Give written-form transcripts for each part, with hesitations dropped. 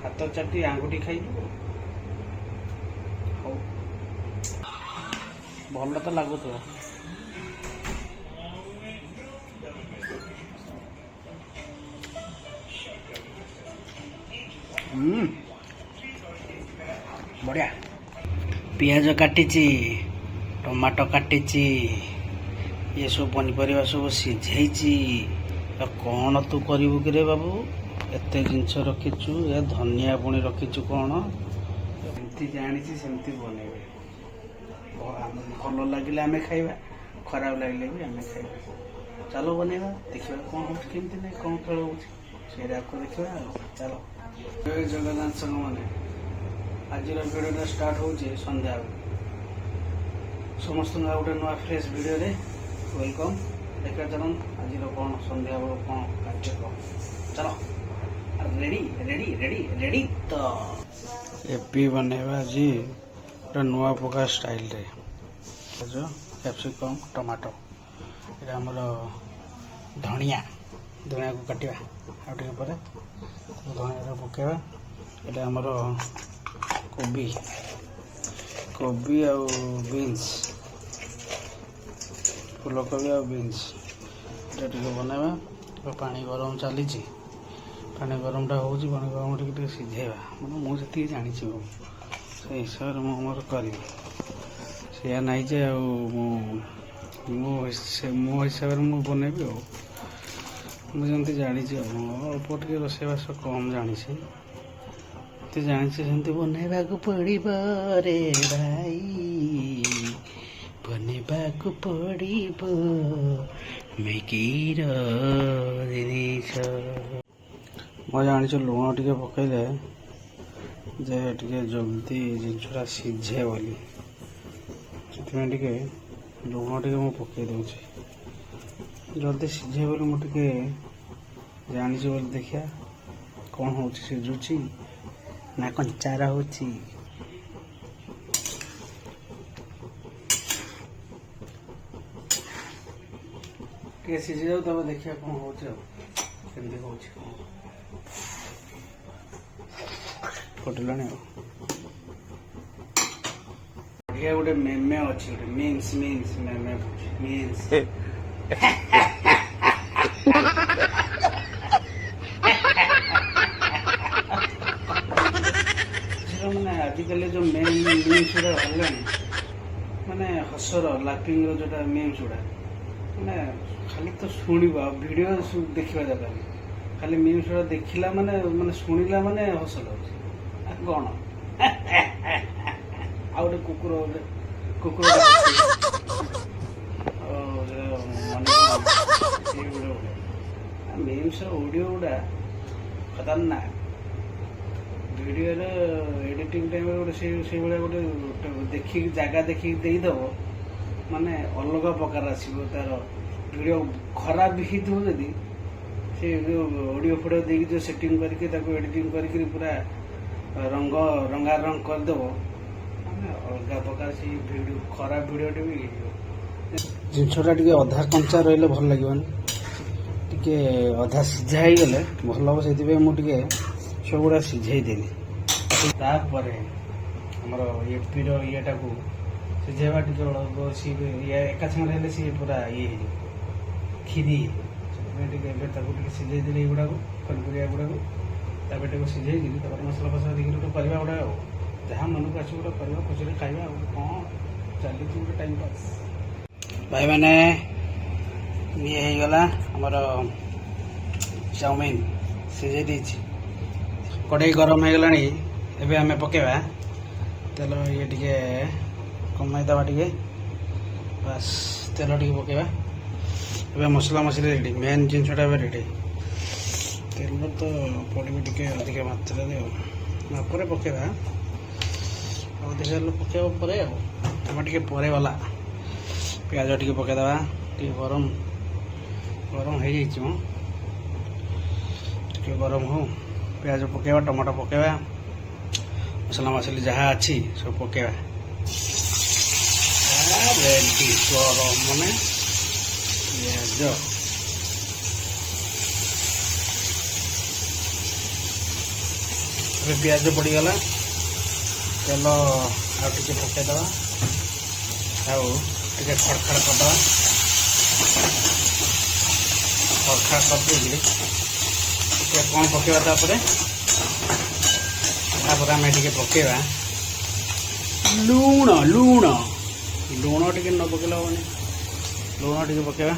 ହାତ ଚାଟି ଆଙ୍ଗୁଠି ଖାଇଯିବ। ହଉ ଭଲ ତ ଲାଗୁଥିବ। ବଢ଼ିଆ। ପିଆଜ କାଟିଛି, ଟମାଟୋ କାଟିଛି, ଇଏ ସବୁ ପନିପରିବା ସବୁ ସିଝେଇଛି। କ'ଣ ତୁ କରିବୁ କିରେ ବାବୁ? ଏତେ ଜିନିଷ ରଖିଛୁ, ଏ ଧନିଆ ପୁଣି ରଖିଛୁ କ'ଣ? ଯେମିତି ଜାଣିଛି ସେମିତି ବନେଇବେ। ଭଲ ଲାଗିଲେ ଆମେ ଖାଇବା, ଖରାପ ଲାଗିଲେ ବି ଆମେ ଖାଇବା। ଚାଲ ବନେଇବା, ଦେଖିବା କ'ଣ ହେଉଛି କେମିତି ନାହିଁ, କ'ଣ ଖେଳ ହେଉଛି ସେଇଟାକୁ ଦେଖିବା ଆଉ। ଚାଲ। ଜୟ ଜଗନ୍ନାଥ ସାଙ୍ଗମାନେ, ଆଜିର ଭିଡ଼ିଓଟା ଷ୍ଟାର୍ଟ ହେଉଛି ସନ୍ଧ୍ୟାବେଳୁ। ସମସ୍ତଙ୍କୁ ଆଉ ଗୋଟେ ନୂଆ ଫ୍ରେଶ୍ ଭିଡ଼ିଓରେ ୱେଲକମ୍। ଦେଖିବା ଚାଲନ୍ତୁ ଆଜିର କ'ଣ ସନ୍ଧ୍ୟାବେଳୁ କ'ଣ କାର୍ଯ୍ୟକ୍ରମ। ଚାଲ ରେଡ଼ି ରେଡ଼ି ରେଡ଼ି ରେଡ଼ି। ତ ଏପି ବନେଇବା ଆଜି ଗୋଟେ ନୂଆ ପ୍ରକାର ଷ୍ଟାଇଲରେ। କ୍ୟାପ୍ସିକମ୍, ଟମାଟୋ, ଏଇଟା ଆମର ଧଣିଆକୁ କାଟିବା ଆଉ ଟିକେ ପରେ ଧଣିଆରେ ପକାଇବା। ଏଇଟା ଆମର କୋବି ଆଉ ବିନ୍ସ, ଫୁଲକୋବି ଆଉ ବିନ୍ସ, ଏଇଟା ଟିକେ ବନେଇବା। ପାଣି ଗରମ ଚାଲିଛି, ପାଣି ଗରମଟା ହେଉଛି, ପାଣି ଗରମ ଟିକେ ସିଝେଇବା। ମାନେ ମୁଁ ଯେତିକି ଜାଣିଛି ସେଇ ହିସାବରେ ମୁଁ ମୋର କରିବି। ସେଇଆ ନାହିଁ ଯେ ଆଉ ମୋ ହିସାବରେ ମୁଁ ବନେଇବି ଆଉ। ମୁଁ ଯେମିତି ଜାଣିଛି ଆଉ, ଅଳ୍ପ ଟିକେ ରୋଷେଇବାସ କମ୍ ଜାଣିଛି, ଏତେ ଜାଣିଛି ସେମିତି ବନେଇବାକୁ ପଡ଼ିବ ରେ ଭାଇ, ବନେଇବାକୁ ପଡ଼ିବ ମ୍ୟାଗିର ଜିନିଷ। ମୁଁ ଜାଣିଛୁ ଲୁଣ ଟିକେ ପକେଇଲେ ଯେ ଟିକେ ଜଲ୍ଦି ଜିନିଷଟା ସିଝେ ବୋଲି, ସେଥିପାଇଁ ଟିକେ ଲୁଣ ଟିକେ ମୁଁ ପକେଇ ଦେଉଛି, ଜଲ୍ଦି ସିଝେ ବୋଲି। ମୁଁ ଟିକେ ଜାଣିଛି ବୋଲି, ଦେଖିବା କ'ଣ ହେଉଛି, ସିଝୁଛି ନା କଞ୍ଚା ରହୁଛି। ଟିକେ ସିଝି ଯାଉ, ତାପରେ ଦେଖିବା କ'ଣ ହେଉଛି ଆଉ, କେମିତି ହେଉଛି କ'ଣ। ଫୁଟିଲାଣି ଆଉ। ବଢ଼ିଆ ଗୋଟେ ମେମେ ଅଛି, ଗୋଟେ ମିନ୍ସ ମେମେ ମିନ୍ସ। ମାନେ ଆଜିକାଲି ଯେଉଁ ମିମ୍ସ ଗୁଡ଼ା ବାହାରିଲାଣି, ମାନେ ହସର ଲାଫିଙ୍ଗର ଯେଉଁଟା ମିମ୍ସ ଗୁଡ଼ା, ମାନେ ଖାଲି ତ ଶୁଣିବ ଆଉ ଭିଡ଼ିଓ ଦେଖିବା ଦରକାର ନାହିଁ। ଖାଲି ମିମ୍ସ ଗୁଡ଼ା ଦେଖିଲା ମାନେ ଶୁଣିଲା ମାନେ ହସ ଲାଗୁଛି। କ'ଣ ଆଉ ଗୋଟେ କୁକୁର ମିମ୍ସର ଅଡ଼ିଓ ଗୁଡ଼ା ଖତରନାକ। ଭିଡ଼ିଓର ଏଡ଼ିଟିଂ ଟାଇମ୍ରେ ଗୋଟେ ସେଇଭଳିଆ ଗୋଟେ ଦେଖିକି ଜାଗା ଦେଖିକି ଦେଇଦେବ, ମାନେ ଅଲଗା ପ୍ରକାର ଆସିବ ତାର ଭିଡ଼ିଓ। ଖରାପ ବି ହେଇଥିବ ଯଦି ସେ ଅଡ଼ିଓ ଫଡ଼ିଓ ଦେଇକି ଯେଉଁ ସେଟିଂ କରିକି ତାକୁ ଏଡ଼ିଟିଂ କରିକି ପୁରା ରଙ୍ଗାରଙ୍ଗ କରିଦେବ, ମାନେ ଅଲଗା ପ୍ରକାର ସେଇ ଭିଡ଼ିଓ। ଖରାପ ଭିଡ଼ିଓଟେ ବି ହେଇଯିବ। ଜିନିଷଟା ଟିକେ ଅଧା କଞ୍ଚା ରହିଲେ ଭଲ ଲାଗିବନି, ଟିକେ ଅଧା ସିଝା ହେଇଗଲେ ଭଲ ହେବ। ସେଥିପାଇଁ ମୁଁ ଟିକେ ସବୁଗୁଡ଼ା ସିଝେଇ ଦେଲି। ତାପରେ ଆମର ଏପିର ଇଏଟାକୁ ସିଝେଇବା ଟିକେ ଏକା ସାଙ୍ଗରେ ହେଲେ ସିଏ ପୁରା ଇଏ ହେଇଯିବ, କ୍ଷୀରି। ସେଥିପାଇଁ ଟିକେ ଏବେ ତାକୁ ଟିକେ ସିଝେଇ ଦେଲି, ଏଗୁଡ଼ାକୁ ପନିପରିବା ଗୁଡ଼ାକୁ। ତାପରେ ଟିକେ ସିଝେଇକିରି ତାପରେ ମସଲା ଫସଲା ଦେଇକିରି ଗୋଟେ କରିବା ଗୋଟେ ଆଉ, ଯାହା ମନକୁ ଆସିବ ଗୋଟେ କରିବା, ଖୁସିରେ ଖାଇବା ଆଉ। କ'ଣ ଚାଲିଛି ଗୋଟେ ଟାଇମ୍ ପାସ୍। ଭାଇମାନେ, ଇଏ ହେଇଗଲା ଆମର ଚାଉମିନ, ସିଝେଇ ଦେଇଛି। କଡ଼େଇ ଗରମ ହେଇଗଲାଣି, ଏବେ ଆମେ ପକେଇବା ତେଲ। ଇଏ ଟିକେ କମାଇଦେବା ଟିକେ, ବାସ୍ ତେଲ ଟିକେ ପକେଇବା। ଏବେ ମସଲା ରେଡ଼ି, ମେନ୍ ଜିନିଷଟା ଏବେ ରେଡ଼ି। ତେଲ ତ ପଡ଼ିବ ଟିକେ ଅଧିକ ମାତ୍ରାରେ ଆଉ, ମାପରେ ପକେଇବା। ଅଧିକା ତେଲ ପକେଇବା ପରେ ଆଉ, ଆମେ ଟିକେ ପରେ ଗଲା। ପିଆଜ ଟିକେ ପକେଇଦେବା, ଟିକେ ଗରମ ହେଇଯାଇଛି ମ, ଟିକେ ଗରମ ହଉ। ପିଆଜ ପକେଇବା, ଟମାଟୋ ପକେଇବା, ମସଲା ଯାହା ଅଛି ସବୁ ପକେଇବା। ରେଡ଼ି ଗରମ ମାନେ ପିଆଜ, ଏବେ ପିଆଜ ପଡ଼ିଗଲା, ତେଲ ଆଉ ଟିକେ ପକାଇଦେବା, ଆଉ ଟିକେ ଖଡ଼ଖଡ଼ କରିଦେବା। ଖଡ଼ଖଡ଼ କରିଦେଇକି ଟିକେ କ'ଣ ପକାଇବା ତାପରେ ଆମେ ଟିକେ ପକାଇବା ଲୁଣ। ଲୁଣ ଲୁଣ ଟିକେ ନ ପକାଇଲେ ହେବନି, ଲୁଣ ଟିକେ ପକାଇବା।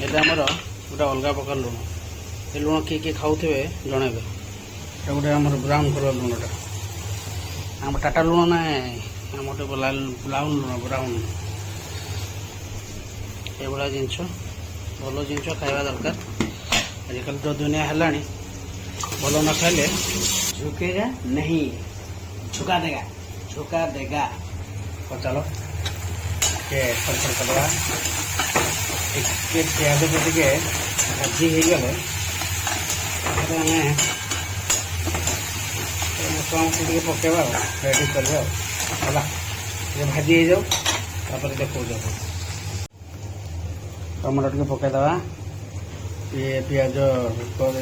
এটা ଆମର ଗୋଟେ ଅଲଗା ପ୍ରକାର ଲୁଣ। ଏ ଲୁଣ କିଏ କିଏ ଖାଉଥିବେ ଜଣେଇବେ। এটা ଗୋଟେ ଆମର ବ୍ରାଉନ୍ କଲର୍ ଲୁଣଟା, ଆମ ଟାଟା ଲୁଣ ନାହିଁ, ଆମର ଗୋଟେ ବ୍ରାଉନ୍ ଲୁଣ, ବ୍ରାଉନ୍। ଏଭଳିଆ ଜିନିଷ, ଭଲ ଜିନିଷ ଖାଇବା ଦରକାର। ଆଜିକାଲି ତ ଦୁନିଆ ହେଲାଣି, ଭଲ ନ ଖାଇଲେ ଝୁକେଗା नहीं, ଝୁକା ଦେगा। तो चलो ଟିକେ ଖଡ଼ଖଡ଼ କରିଦେବା। ଟିକେ ପିଆଜ ଟିକେ ଭାଜି ହେଇଗଲେ ଆମେ ମସଲା ଟିକେ ପକାଇବା ଆଉ ରେଡ଼ି କରିବା ଆଉ ହେଲା। ଟିକେ ଭାଜି ହେଇଯାଉ, ତାପରେ ଦେଖାଉଛି ଆପଣ। ଟମାଟୋ ଟିକେ ପକାଇଦେବା। ପିଆଜ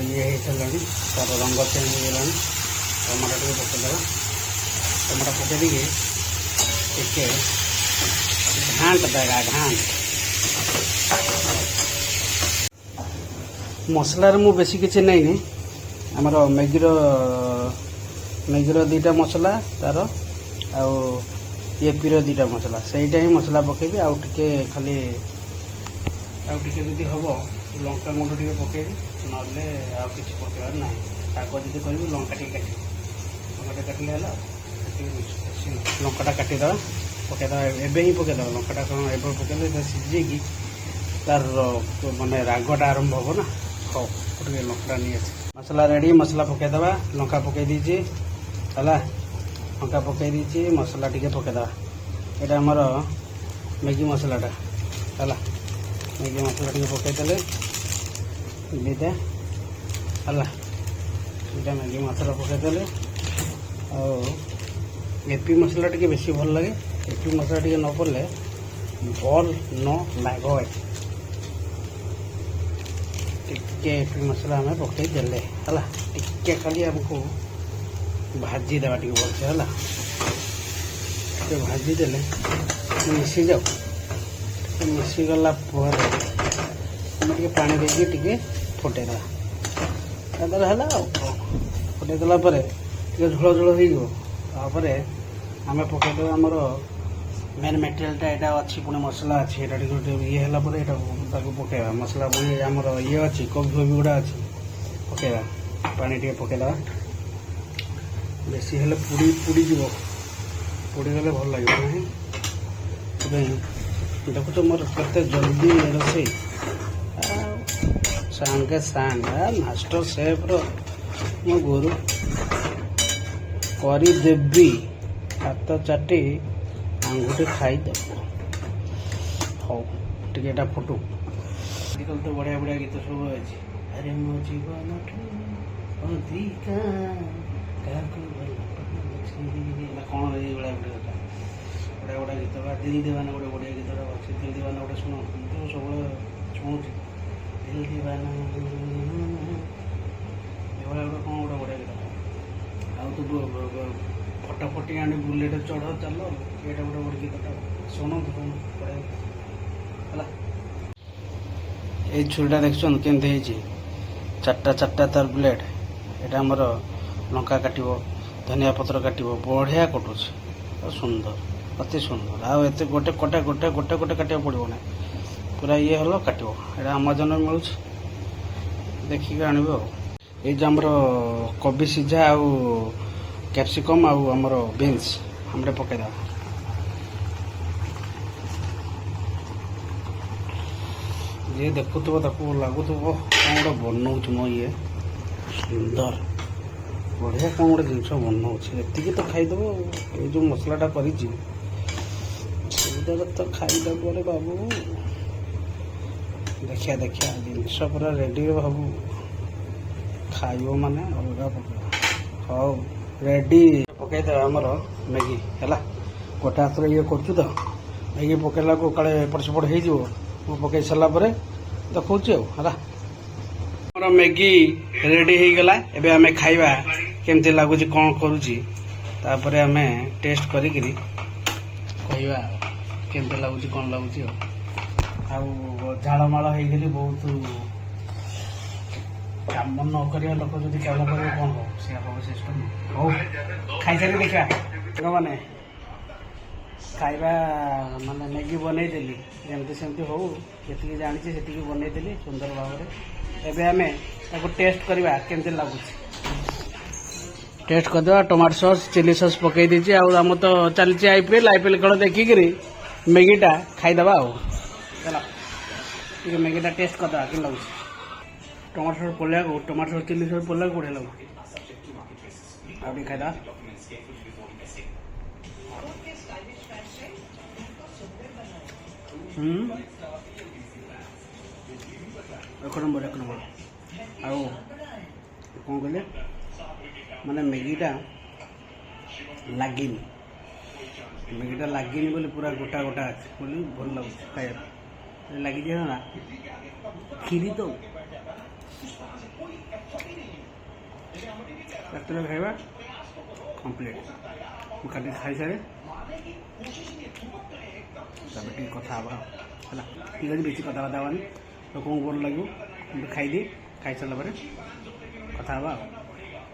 ଇଏ ହେଇସାରିଲାଣି, ତାର ରଙ୍ଗ ଚେଞ୍ଜ ହେଇଗଲାଣି। ଟମାଟୋ ଟିକେ ପକାଇଦେବା। ଟମାଟୋ ପକାଇ ଦେଇକି ଟିକେ ଘାଣ୍ଟ ଦେगा, ଘାଣ୍ଟ। ମସଲାରେ ମୁଁ ବେଶୀ କିଛି ନେଇନି, ଆମର ମ୍ୟାଗିର ଦୁଇଟା ମସଲା ତାର, ଆଉ ଏପିର ଦୁଇଟା ମସଲା, ସେଇଟା ହିଁ ମସଲା ପକାଇବି। ଆଉ ଟିକେ ଖାଲି ଆଉ ଟିକେ ଯଦି ହେବ ଲଙ୍କା ଗୁଣ୍ଡ ଟିକେ ପକାଇବି, ନହେଲେ ଆଉ କିଛି ପକାଇବାର ନାହିଁ। ଶାଗ ଯଦି କରିବି ଲଙ୍କା ଟିକେ କାଟିବି, ଲଙ୍କାଟା କାଟିଲେ ହେଲା। ଲଙ୍କାଟା କାଟିଦେବା, ପକାଇଦେବା। ଏବେ ହିଁ ପକାଇଦେବା ଲଙ୍କାଟା, କ'ଣ ଏବେ ପକାଇଲେ ସିଝେଇକି ତାର ମାନେ ରାଗଟା ଆରମ୍ଭ ହେବ ନା। ହଉ ଟିକେ ଲଙ୍କାଟା ନେଇ ଆସି, ମସଲା ରେଡ଼ି। ମସଲା ପକାଇଦେବା, ଲଙ୍କା ପକାଇ ଦେଇଛି ହେଲା। ଲଙ୍କା ପକାଇ ଦେଇଛି, ମସଲା ଟିକେ ପକାଇଦେବା। ଏଇଟା ଆମର ମ୍ୟାଗି ମସଲାଟା ହେଲା। ମ୍ୟାଗି ମସଲା ଟିକେ ପକାଇଦେଲେ ଦୁଇଟା ହେଲା। ଦୁଇଟା ମ୍ୟାଗି ମସଲା ପକାଇଦେଲେ, ଆଉ ଏପି ମସଲା ଟିକେ ବେଶୀ ଭଲ ଲାଗେ। ଏପି ମସଲା ଟିକେ ନ ପଡ଼ିଲେ ଭଲ ନ ଲାଗେ। ଟିକେ ଏପି ମସଲା ଆମେ ପକାଇ ଦେଲେ ହେଲା। ଟିକେ ଖାଲି ଆମକୁ ଭାଜିଦେବା ଟିକେ ଭଲସେ ହେଲା। ଟିକେ ଭାଜିଦେଲେ ମିଶିଯାଉ। ଟିକେ ମିଶିଗଲା ପରେ ଆମେ ଟିକେ ପାଣି ଦେଇକି ଟିକେ ଫୁଟେଇଦେବା, ତାପରେ ହେଲା ଆଉ। ଫୁଟେଇ ଦେଲା ପରେ ଟିକେ ଝୋଳ ଝୋଳ ହେଇଯିବ, ତାପରେ ଆମେ ପକାଇଦେବା ଆମର ମେନ୍ ମେଟେରିଆଲଟା। ଏଇଟା ଅଛି, ପୁଣି ମସଲା ଅଛି। ଏଇଟା ଟିକେ ଇଏ ହେଲା ପରେ ଏଇଟା ତାକୁ ପକାଇବା। ମସଲା ପୁଣି ଆମର ଇଏ ଅଛି, କୋବି ଫୋବି ଗୁଡ଼ା ଅଛି, ପକାଇବା। ପାଣି ଟିକେ ପକାଇଦେବା। ବେଶୀ ହେଲେ ପୁଡ଼ିଯିବ, ପୁଡ଼ିଗଲେ ଭଲ ଲାଗିବ ନାହିଁ। ସେଥିପାଇଁ ଦେଖୁଛ ମୋର କେତେ ଜଲ୍ଦି ରୋଷେଇ, ସାଙ୍ଗେ ସାଙ୍ଗେ ମାଷ୍ଟର ସେଫ୍ର ମୋ ଗୁରୁ କରିଦେବି। ହାତ ଚାଟି ଆଙ୍ଗୁଠି ଖାଇଦେବ। ହଉ ଟିକେ ଏଇଟା ଫୁଟୁ। ଆଜିକାଲି ତ ବଢ଼ିଆ ବଢ଼ିଆ ଗୀତ ସବୁ ଅଛି। ଆରେ ମୋ ଜୀବନଠୁ ଅଧିକା କାହାକୁ ଭଲ ପାଉଛି, ନା କ'ଣ ଏଇଭଳିଆ ଗୋଟେ କଥା। ବଢ଼ିଆ ବଢ଼ିଆ ଗୀତ ବା ଦିଲ୍ ଦିୱାନା ଗୋଟେ ବଢ଼ିଆ ଗୀତଟା ଅଛି। ଦିଲ୍ ଦିୱାନା ଗୋଟେ ଶୁଣ, ମୁଁ ସବୁବେଳେ ଶୁଣୁଛି ଦିଲ୍ ଦିୱାନା, ଏଭଳିଆ ଗୋଟେ କ'ଣ ଗୋଟେ ବଢ଼ିଆ ଗୀତଟା। ଆଉ ତୁ ଫଟାଫଟି ଆଣି ବୁଲେଟ୍ ଚଢ଼ ଚାଲ, ଏଇଟା ଗୋଟେ ଗୀତଟା ଶୁଣନ୍ତୁ ହେଲା। ଏଇ ଛୁରୀଟା ଦେଖୁଛନ୍ତି କେମିତି ହେଇଛି, ଚାରିଟା ତାର ବ୍ଲେଡ୍। ଏଇଟା ଆମର ଲଙ୍କା କାଟିବ, ଧନିଆ ପତ୍ର କାଟିବ, ବଢ଼ିଆ କଟୁଛି, ସୁନ୍ଦର, ଅତି ସୁନ୍ଦର। ଆଉ ଏତେ ଗୋଟେ କାଟିବାକୁ ପଡ଼ିବ ନାହିଁ, ପୁରା ଇଏ ହେଲ କାଟିବ। ଏଇଟା ଆମାଜନରେ ମିଳୁଛି, ଦେଖିକି ଆଣିବ ଆଉ। ଏଇ ଯେ ଆମର କୋବି ସିଝା ଆଉ କ୍ୟାପ୍ସିକମ୍ ଆଉ ଆମର ବିନ୍ସ ଆମେ ପକାଇଦେବା। ଯିଏ ଦେଖୁଥିବ ତାକୁ ଲାଗୁଥିବ କ'ଣ ଗୋଟେ ବନଉଛି ମୋ ଇଏ, ସୁନ୍ଦର ବଢ଼ିଆ କ'ଣ ଗୋଟେ ଜିନିଷ ବନଉଛି। ଏତିକି ତ ଖାଇଦେବ। ଏଇ ଯେଉଁ ମସଲାଟା କରିଛି ସେଇଟାରେ ତ ଖାଇଦେବ ରେ ବାବୁ। ଦେଖିଆ ଜିନିଷ ପୁରା ରେଡ଼ି ବାବୁ, ଖାଇବ ମାନେ ଅଲଗା ପ୍ରକାର। ହଉ ରେଡ଼ି। ପକାଇଦେବା ଆମର ମ୍ୟାଗି ହେଲା। ଗୋଟେ ହାତରେ ଇଏ କରୁଛୁ ତ, ମ୍ୟାଗି ପକାଇଲାକୁ କାଳେ ଏପଟ ସେପଟ ହେଇଯିବ। ମୁଁ ପକାଇ ସାରିଲା ପରେ ଦେଖାଉଛି ଆଉ ହେଲା। ଆମର मैगी रेडी हो गला एबे हमें खाइबा केमती लागुची कौन करूची तापर हमें टेस्ट करी कहवा केमती लगुच कौन लगुच झाड़माड़ हो बहुत काम न करिया लोक जब काम कर कौन हो से हम सिस्टम हो खाई सारी देखा मैंने खाइबा माने मैगी बनईदेली जमती सेमती हो जी जानी से बनईदेली सुंदर भाव में एबे आम टेस्ट करवा केमती लगुच टेस्ट करदे टमाटो सॉस चिली सॉस पकई दीजिए आम तो चलती आईपीएल खेल देखिक मैगीटा खाईदबा चलो ठीक मैगीटा टेस्ट करदे कि लगुच टमाटो सॉस पड़िया टमाटो सॉस चिली सॉस पड़िया बढ़िया लगुच आगे खाईदा एक नंबर आउ कौन कहले माने मैगीटा लगिनी बोली पूरा गोटा गोटा अच्छे बोली भल लगुच खाया लगी जाए ना खीरी तो रात खाइबा कम्प्लीट खाली खाई सारे कथा हाँ ठीक है बेसी कथा बार्ता लोक भल लगे खाईदी खाई सारा कथा हाँ।